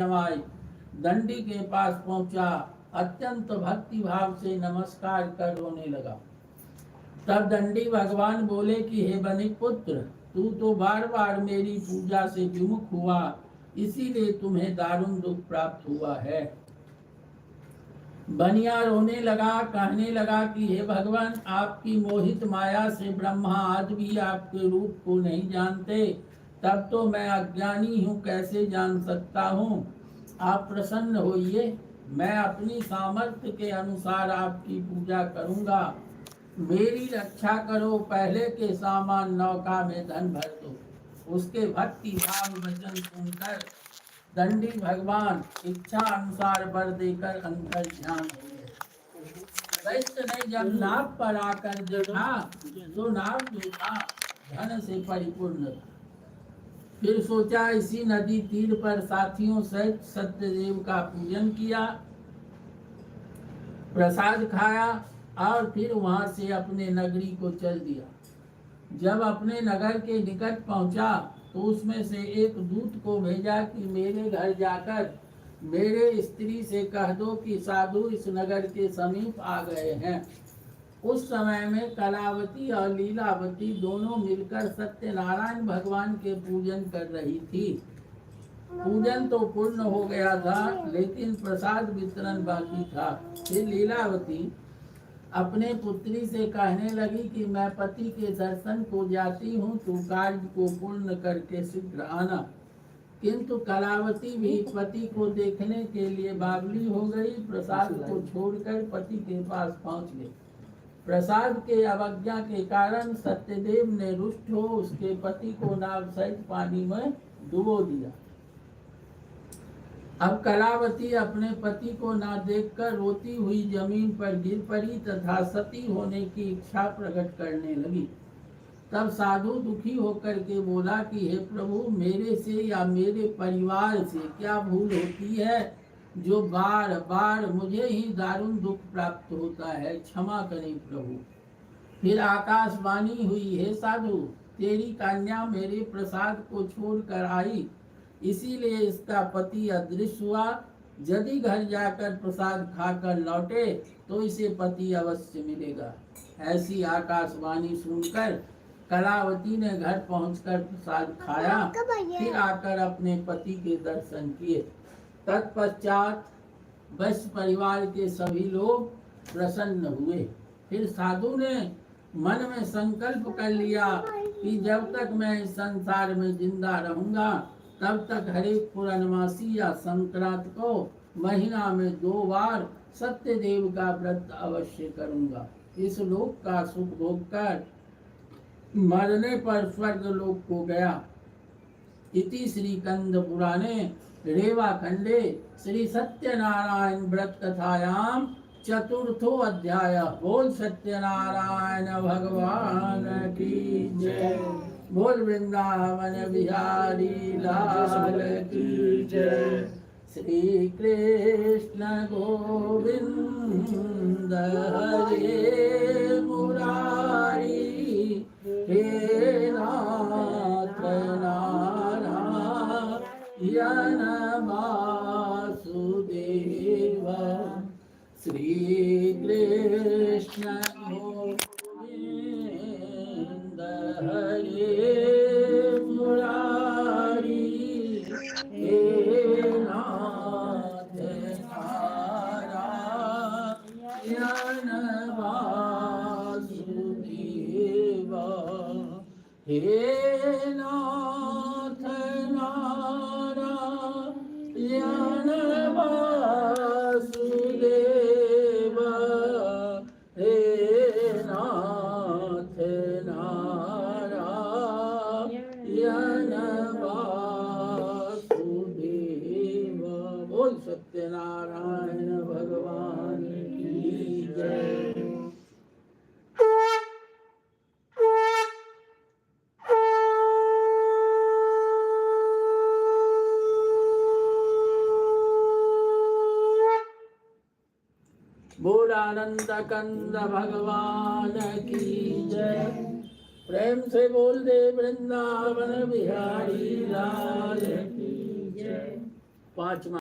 नवाई दंडी के पास पहुंचा, अत्यंत भक्ति भाव से नमस्कार कर रोने लगा। तब दंडी भगवान बोले कि हे बनिक पुत्र, तू तो बार बार मेरी पूजा से विमुख हुआ, इसीलिए तुम्हें दारुण दुख प्राप्त हुआ है। बनिया रोने लगा, कहने लगा कि हे भगवान, आपकी मोहित माया से ब्रह्मा आदि भी आपके रूप को नहीं जानते, तब तो मैं अज्ञानी हूँ, कैसे जान सकता हूँ। आप प्रसन्न होइए, मैं अपनी सामर्थ्य के अनुसार आपकी पूजा करूँगा। मेरी रक्षा करो, पहले के सामान नौका में धन भर दो। उसके भक्ति भाव वचन सुनकर दंडी भगवान इच्छा अनुसार वर देकर अंतर ध्यान हो गए। दैत्य ने जब नाव पर आकर देखा तो नाव जो था धन से परिपूर्ण था। फिर सोचा इसी नदी तीर पर साथियों सहित सत्यदेव का पूजन किया, प्रसाद खाया और फिर वहां से अपने नगरी को चल दिया। जब अपने नगर के निकट पहुंचा तो उसमें से एक दूत को भेजा कि मेरे घर जाकर मेरे स्त्री से कह दो कि साधु इस नगर के समीप आ गए हैं। उस समय में कलावती और लीलावती दोनों मिलकर सत्यनारायण भगवान के पूजन कर रही थी। पूजन तो पूर्ण हो गया था, लेकिन प्रसाद वितरण बाकी था। फिर लीलावती अपने पुत्री से कहने लगी कि मैं पति के दर्शन को जाती हूँ, तू कार्य को पूर्ण करके शीघ्र आना। किंतु कलावती भी पति को देखने के लिए बावली हो गई, प्रसाद को छोड़कर पति के पास पहुँच गई। प्रसाद के अवज्ञा के कारण सत्यदेव ने रुष्ट हो उसके पति को नाव सहित पानी में डुबो दिया। अब कलावती अपने पति को ना देखकर रोती हुई जमीन पर गिर पड़ी तथा सती होने की इच्छा प्रकट करने लगी। तब साधु दुखी होकर के बोला कि हे प्रभु, मेरे से या मेरे परिवार से क्या भूल होती है जो बार बार मुझे ही दारुण दुख प्राप्त होता है, क्षमा करें प्रभु। फिर आकाशवाणी हुई, हे साधु, तेरी कन्या मेरे प्रसाद को छोड़कर आई, इसीलिए इसका पति अदृश्य हुआ। यदि घर जाकर प्रसाद खाकर लौटे तो इसे पति अवश्य मिलेगा। ऐसी आकाशवाणी सुनकर कलावती ने घर पहुंचकर प्रसाद खाया, फिर आकर अपने पति के दर्शन किए। तत्पश्चात वैश्य परिवार के सभी लोग प्रसन्न हुए। फिर साधु ने मन में संकल्प कर लिया कि जब तक मैं इस संसार में जिंदा रहूंगा तब तक हरेक पूर्णमासी या संक्रांत को महीना में 2 बार सत्यदेव का व्रत अवश्य करूंगा। इस लोक का सुख भोग कर मरने पर स्वर्ग लोक को गया। इति श्री कंद पुराणे रेवा खंडे श्री सत्यनारायण व्रत कथायाम चतुर्थो अध्याय। बोल सत्यनारायण भगवान की जय। बोल वृंदावन बिहारी लाल की जय। श्री कृष्ण गोविंद हरे मुरारी, हे नाथ नारायण वासुदेव। श्री कृष्ण गोविंद हरे मुरारी, हे नाथ नारायण वासुदेव। हे नाथ नारायण वासुदेव। हे नाथ नारायण वासुदेव। बोल सत्यनारायण भगवान की जय। बोल आनंद कंद भगवान की जय। प्रेम से बोल दे वृंदावन बिहारी लाल की जय। पांचवा